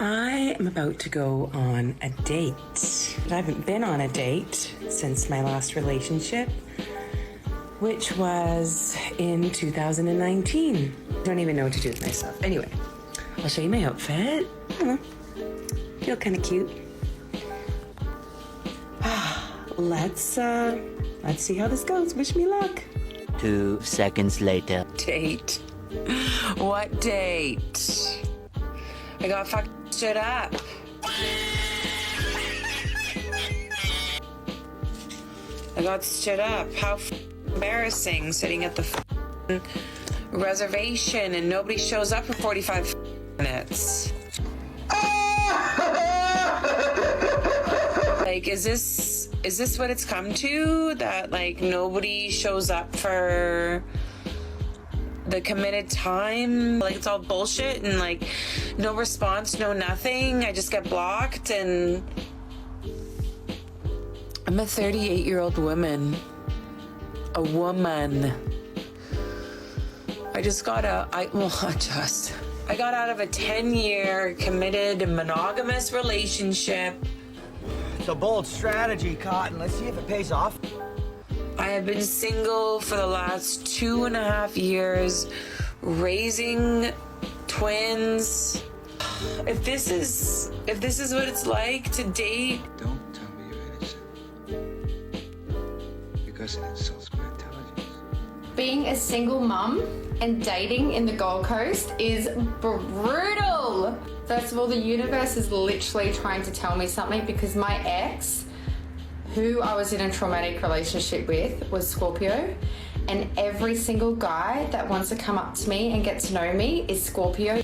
I am about to go on a date. I haven't been on a date since my last relationship, which was in 2019. I don't even know what to do with myself. Anyway, I'll show you my outfit. Feel kind of cute. Let's see how this goes. Wish me luck. 2 seconds later. Date? What date? I got fucked shit up. I got stood up. How embarrassing, sitting at the reservation and nobody shows up for 45 minutes. Like, is this what it's come to? That, like, nobody shows up for the committed time? Like, it's all bullshit and, like, no response, no nothing. I just get blocked, and I'm a 38-year-old woman. A woman. I got out of a 10-year committed monogamous relationship. It's a bold strategy, Cotton. Let's see if it pays off. I have been single for the last 2.5 years, raising twins. If this is what it's like to date. Don't tell me you're innocent. Because it insults my intelligence. Being a single mum and dating in the Gold Coast is brutal. First of all, the universe is literally trying to tell me something because my ex, who I was in a traumatic relationship with, was Scorpio, and every single guy that wants to come up to me and get to know me is Scorpio.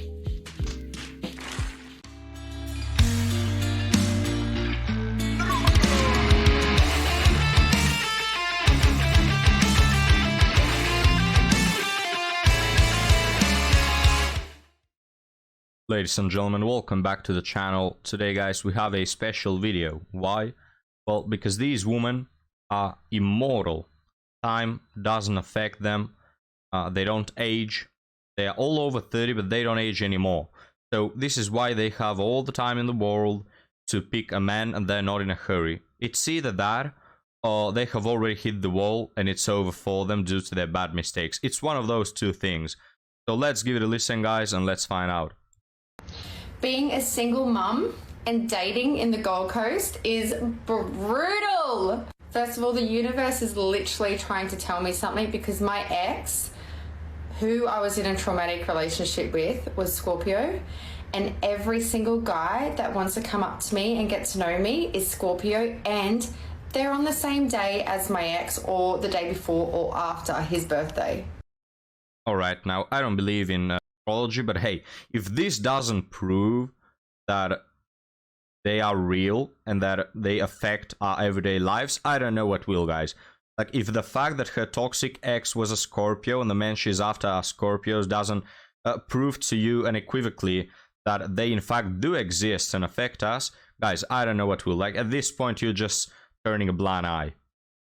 Ladies and gentlemen, welcome back to the channel. Today, guys, we have a special video. Why? Well, because these women are immortal. Time doesn't affect them. They don't age. They are all over 30, but they don't age anymore. So this is why they have all the time in the world to pick a man, and they're not in a hurry. It's either that, or they have already hit the wall and it's over for them due to their bad mistakes. It's one of those two things. So let's give it a listen, guys, and let's find out. Being a single mum and dating in the Gold Coast is brutal. First of all, the universe is literally trying to tell me something because my ex, who I was in a traumatic relationship with, was Scorpio, and every single guy that wants to come up to me and get to know me is Scorpio, and they're on the same day as my ex, or the day before or after his birthday. Alright, now I don't believe in astrology, but hey, if this doesn't prove that they are real and that they affect our everyday lives, I don't know what will, guys. Like, if the fact that her toxic ex was a Scorpio and the man she's after are Scorpios doesn't prove to you unequivocally that they in fact do exist and affect us, guys, I don't know what will. Like, at this point, you're just turning a blind eye.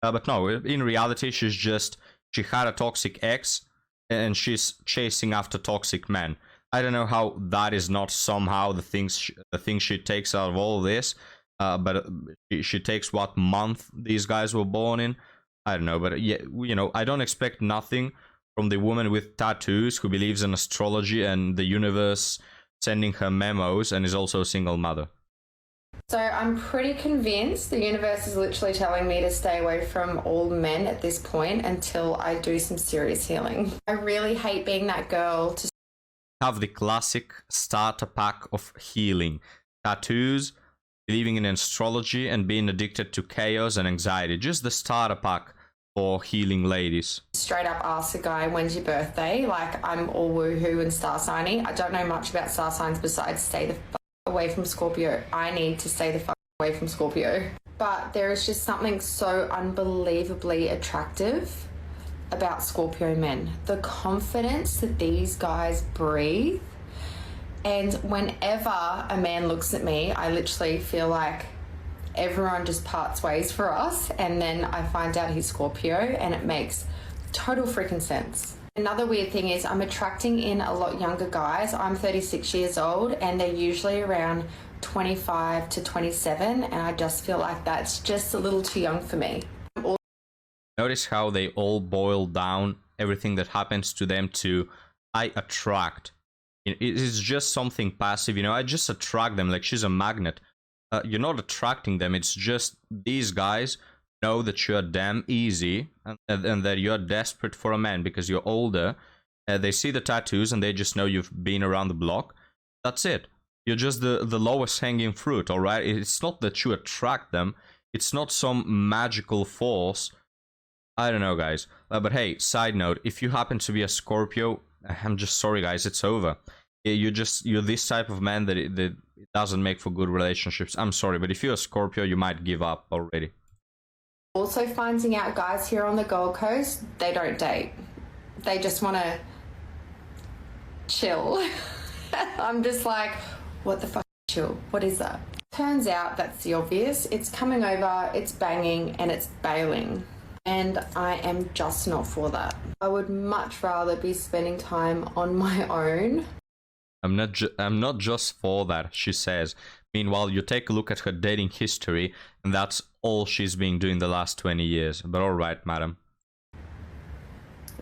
But no, in reality, she had a toxic ex and she's chasing after toxic men. I don't know how that is not somehow the thing she takes out of all of this. But she takes what month these guys were born in. I don't know, but yeah, you know, I don't expect nothing from the woman with tattoos who believes in astrology and the universe sending her memos and is also a single mother. So I'm pretty convinced the universe is literally telling me to stay away from all men at this point until I do some serious healing. I really hate being that girl to have the classic starter pack of healing: tattoos, believing in astrology, and being addicted to chaos and anxiety. Just the starter pack for healing ladies. straight up ask a guy, when's your birthday? Like, I'm all woohoo and star signing. I don't know much about star signs besides stay the fuck away from Scorpio. I need to stay the fuck away from Scorpio. But there is just something so unbelievably attractive about Scorpio men. The confidence that these guys breathe. And whenever a man looks at me, I literally feel like everyone just parts ways for us. And then I find out he's Scorpio and it makes total freaking sense. Another weird thing is I'm attracting in a lot younger guys. I'm 36 years old and they're usually around 25 to 27, and I just feel like that's just a little too young for me. Notice how they all boil down everything that happens to them to I attract. It is just something passive, you know. I just attract them like she's a magnet. You're not attracting them. It's just these guys know that you're damn easy and that you're desperate for a man because you're older. They see the tattoos and they just know you've been around the block. That's it. You're just the lowest hanging fruit, all right? It's not that you attract them. It's not some magical force. I don't know, guys. But hey, side note, if you happen to be a Scorpio, I'm just sorry, guys, it's over. You're this type of man that it doesn't make for good relationships. I'm sorry, but if you're a Scorpio, you might give up already. Also finding out guys here on the Gold Coast, they don't date. They just want to chill. I'm just like, what the fuck chill? What is that? Turns out that's the obvious. It's coming over, it's banging, and it's bailing. And I am just not for that. I would much rather be spending time on my own. I'm not just for that, she says. Meanwhile, you take a look at her dating history, and that's all she's been doing the last 20 years. But all right, madam.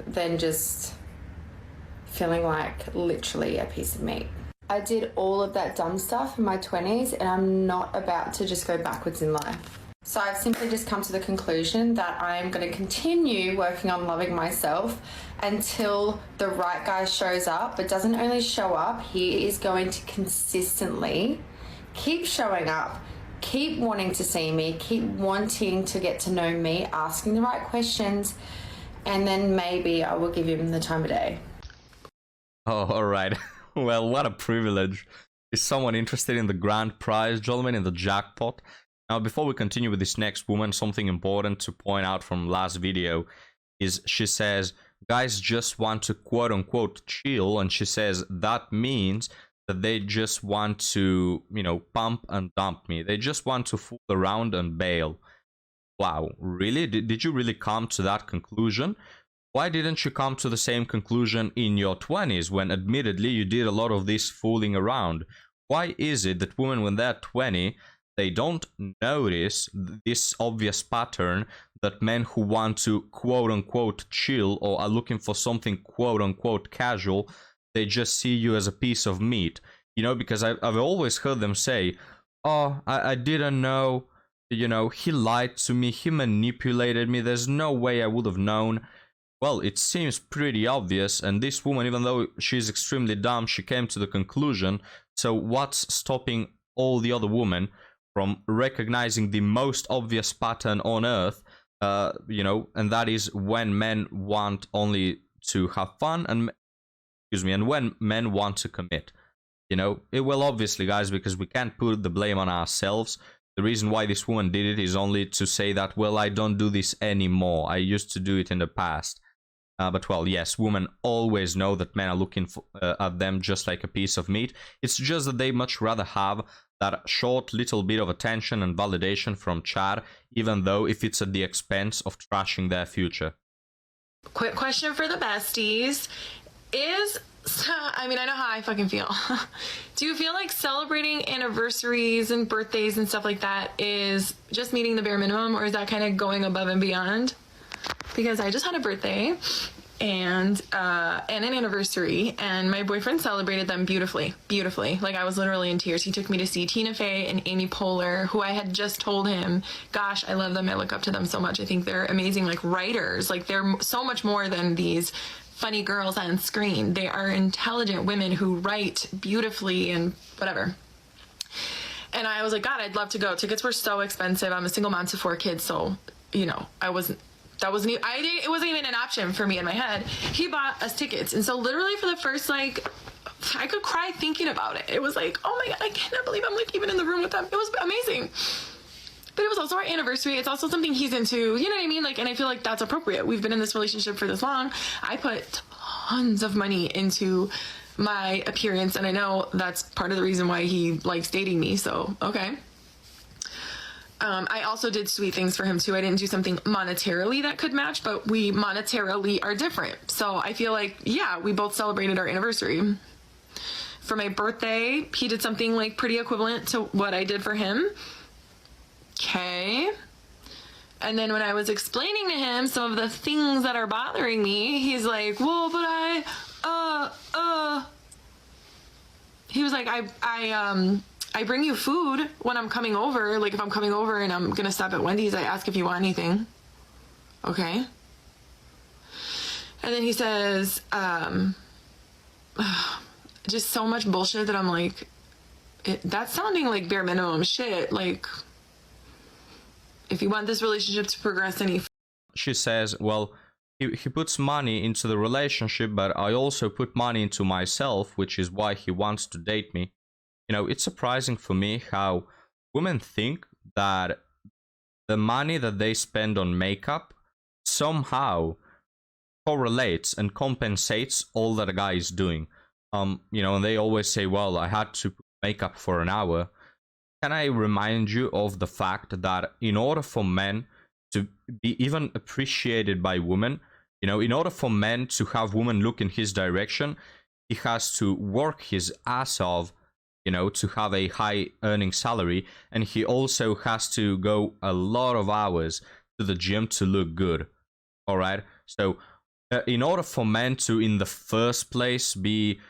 Than just feeling like literally a piece of meat. I did all of that dumb stuff in my 20s, and I'm not about to just go backwards in life. So I've simply just come to the conclusion that I'm going to continue working on loving myself until the right guy shows up, but doesn't only show up, he is going to consistently keep showing up, keep wanting to see me, keep wanting to get to know me, asking the right questions, and then maybe I will give him the time of day. Oh, all right. Well, what a privilege. Is someone interested in the grand prize, gentlemen, in the jackpot? Now, before we continue with this next woman, something important to point out from last video is she says, guys just want to quote-unquote chill, and she says that means that they just want to, you know, pump and dump me. They just want to fool around and bail. Wow, really? Did you really come to that conclusion? Why didn't you come to the same conclusion in your 20s when admittedly you did a lot of this fooling around? Why is it that women when they're 20, they don't notice this obvious pattern that men who want to quote-unquote chill or are looking for something quote-unquote casual, they just see you as a piece of meat? You know, because I've always heard them say, oh, I didn't know, you know, he lied to me, he manipulated me, there's no way I would have known. Well, it seems pretty obvious, and this woman, even though she's extremely dumb, she came to the conclusion. So what's stopping all the other women from recognizing the most obvious pattern on earth, you know, and that is when men want only to have fun and when men want to commit. You know, well, obviously, guys, because we can't put the blame on ourselves. The reason why this woman did it is only to say that, well, I don't do this anymore. I used to do it in the past. But, well, yes, women always know that men are looking at them just like a piece of meat. It's just that they much rather have that short little bit of attention and validation from Chad, even though if it's at the expense of trashing their future. Quick question for the besties. I mean, I know how I fucking feel. Do you feel like celebrating anniversaries and birthdays and stuff like that is just meeting the bare minimum, or is that kind of going above and beyond? Because I just had a birthday and an anniversary, and my boyfriend celebrated them beautifully. Like, I was literally in tears. He took me to see Tina Fey and Amy Poehler, who I had just told him, gosh, I love them. I look up to them so much. I think they're amazing, like, writers. Like, they're so much more than these funny girls on screen. They are intelligent women who write beautifully and whatever. And I was like, God, I'd love to go. Tickets were so expensive. I'm a single mom to 4 kids, so, you know, it wasn't even an option for me in my head. He bought us tickets. And so literally for the first, like, I could cry thinking about it. It was like, oh my God, I cannot believe I'm, like, even in the room with them. It was amazing. But it was also our anniversary. It's also something he's into, you know what I mean? Like, and I feel like that's appropriate. We've been in this relationship for this long. I put tons of money into my appearance, and I know that's part of the reason why he likes dating me, so, okay. I also did sweet things for him too. I didn't do something monetarily that could match, but we monetarily are different. So I feel like, yeah, we both celebrated our anniversary. For my birthday, he did something like pretty equivalent to what I did for him. Okay. And then when I was explaining to him some of the things that are bothering me, he's like, well, but he was like, I bring you food when I'm coming over. Like if I'm coming over and I'm gonna stop at Wendy's, I ask if you want anything. Okay. And then he says, just so much bullshit that I'm like, that's sounding like bare minimum shit. Like, if you want this relationship to progress any... She says, well, he puts money into the relationship, but I also put money into myself, which is why he wants to date me. You know, it's surprising for me how women think that the money that they spend on makeup somehow correlates and compensates all that a guy is doing. You know, and they always say, well, I had to put makeup for an hour. Can I remind you of the fact that in order for men to be even appreciated by women, you know, in order for men to have women look in his direction, he has to work his ass off, you know, to have a high earning salary. And he also has to go a lot of hours to the gym to look good. All right. So in order for men to, in the first place, be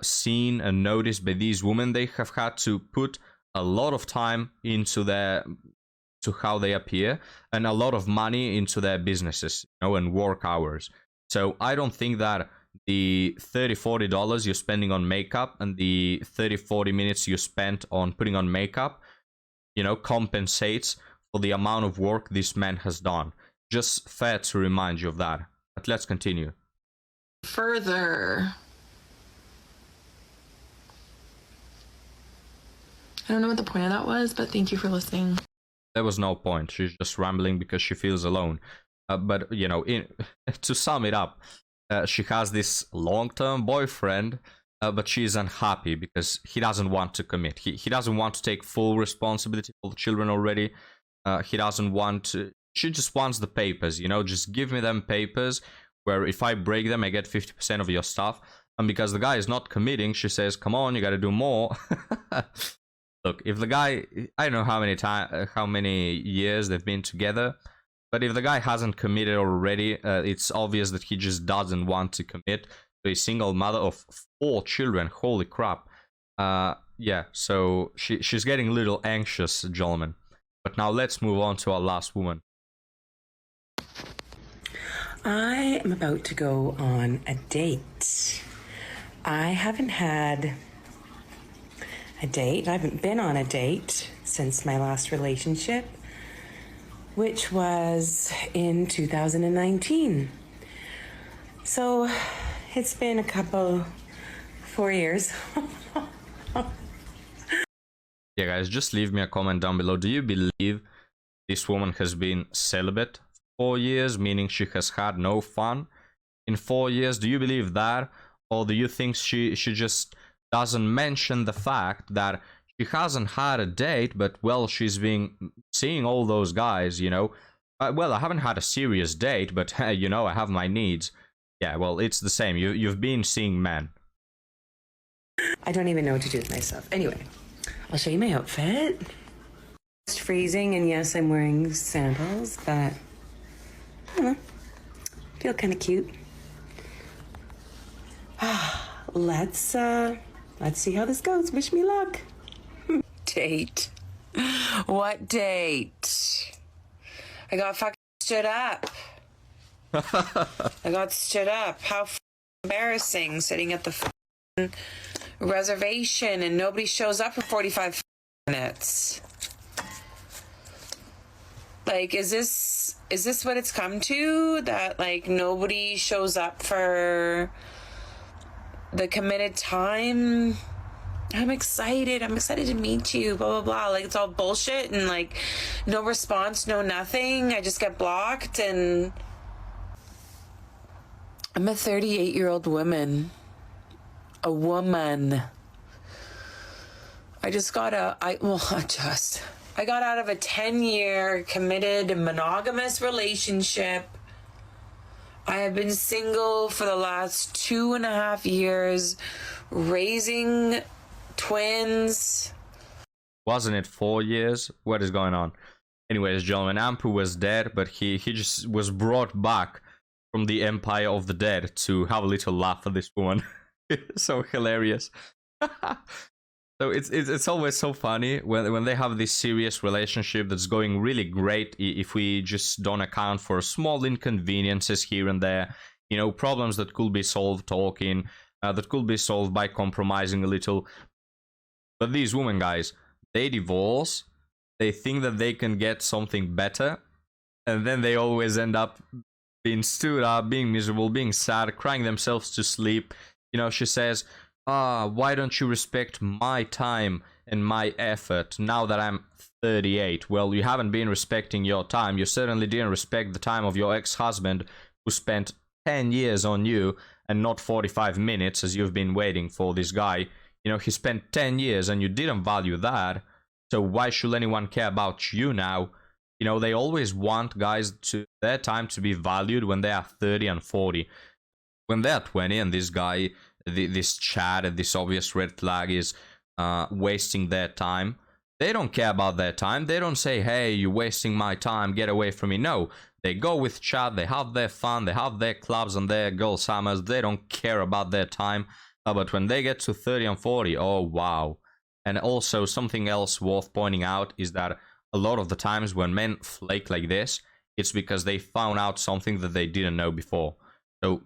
seen and noticed by these women, they have had to put a lot of time into to how they appear and a lot of money into their businesses, you know, and work hours. So I don't think that the $30-40 you're spending on makeup and the 30-40 minutes you spent on putting on makeup, you know, compensates for the amount of work this man has done. Just fair to remind you of that. But let's continue. Further, I don't know what the point of that was, but thank you for listening. There was no point. She's just rambling because she feels alone. But, you know, to sum it up, she has this long-term boyfriend, but she's unhappy because he doesn't want to commit. He doesn't want to take full responsibility for the children already. He doesn't want to... She just wants the papers, you know, just give me them papers where if I break them, I get 50% of your stuff. And because the guy is not committing, she says, come on, you got to do more. Look, if the guy, I don't know how many years they've been together, but if the guy hasn't committed already, it's obvious that he just doesn't want to commit to a single mother of 4 children. Holy crap. Yeah, so she's getting a little anxious, gentlemen. But now let's move on to our last woman. I am about to go on a date. I haven't had a date. I haven't been on a date since my last relationship, which was in 2019. So it's been 4 years. Yeah, guys, just leave me a comment down below. Do you believe this woman has been celibate for 4 years, meaning she has had no fun in 4 years? Do you believe that? Or do you think she just doesn't mention the fact that she hasn't had a date, but, well, she's been seeing all those guys, you know? Well, I haven't had a serious date, but, you know, I have my needs. Yeah, well, it's the same. You've been seeing men. I don't even know what to do with myself. Anyway, I'll show you my outfit. It's freezing, and yes, I'm wearing sandals, but I don't know. Feel kind of cute. Let's see how this goes. Wish me luck. Date. What date? I got fucking stood up. I got stood up. How embarrassing, sitting at the reservation and nobody shows up for 45 minutes. Like, is this what it's come to? That, like, nobody shows up for the committed time? I'm excited to meet you, blah, blah, blah. Like, it's all bullshit and, like, no response, no nothing. I just get blocked, and I'm a 38-year-old woman. A woman. I I got out of a 10-year committed monogamous relationship. I have been single for the last 2.5 years, raising twins. Wasn't it 4 years? What is going on? Anyways, gentlemen, Ampu was dead, but he just was brought back from the Empire of the Dead to have a little laugh at this woman. So hilarious. So it's always so funny when they have this serious relationship that's going really great, if we just don't account for small inconveniences here and there, you know, problems that could be solved talking, that could be solved by compromising a little. But these women, guys, they divorce, they think that they can get something better, and then they always end up being stood up, being miserable, being sad, crying themselves to sleep. You know, she says, why don't you respect my time and my effort now that I'm 38? Well, you haven't been respecting your time. You certainly didn't respect the time of your ex-husband, who spent 10 years on you and not 45 minutes as you've been waiting for this guy. You know, he spent 10 years and you didn't value that. So why should anyone care about you now? You know, they always want guys to their time to be valued when they are 30 and 40. When they're 20 and this guy, this Chad, and this obvious red flag is wasting their time, they don't care about their time. They don't say, hey, you're wasting my time, get away from me. No, they go with Chad, they have their fun, they have their clubs and their girl summers. They don't care about their time. But when they get to 30 and 40, oh wow. And also something else worth pointing out is that a lot of the times when men flake like this, it's because they found out something that they didn't know before. So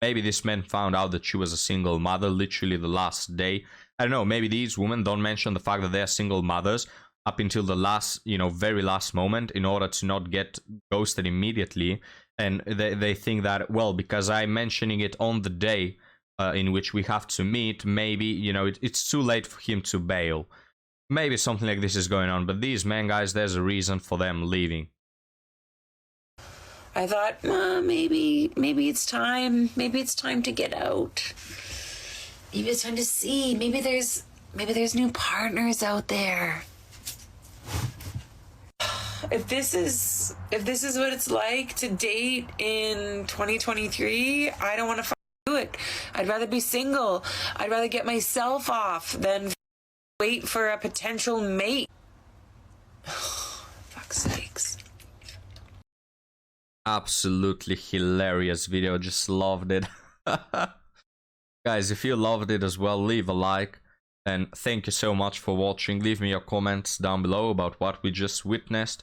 maybe this man found out that she was a single mother literally the last day. I don't know, maybe these women don't mention the fact that they're single mothers up until the last, you know, very last moment in order to not get ghosted immediately. And they think that, well, because I'm mentioning it on the day in which we have to meet, maybe, you know, it's too late for him to bail. Maybe something like this is going on. But these men, guys, there's a reason for them leaving. I thought, maybe it's time. Maybe it's time to get out. Maybe it's time to see. Maybe there's new partners out there. If this is what it's like to date in 2023, I don't want to do it. I'd rather be single. I'd rather get myself off than wait for a potential mate. Fuck's sakes. Absolutely hilarious video, just loved it. Guys, if you loved it as well, leave a like, and thank you so much for watching. Leave me your comments down below about what we just witnessed,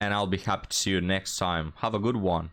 and I'll be happy to see you next time. Have a good one.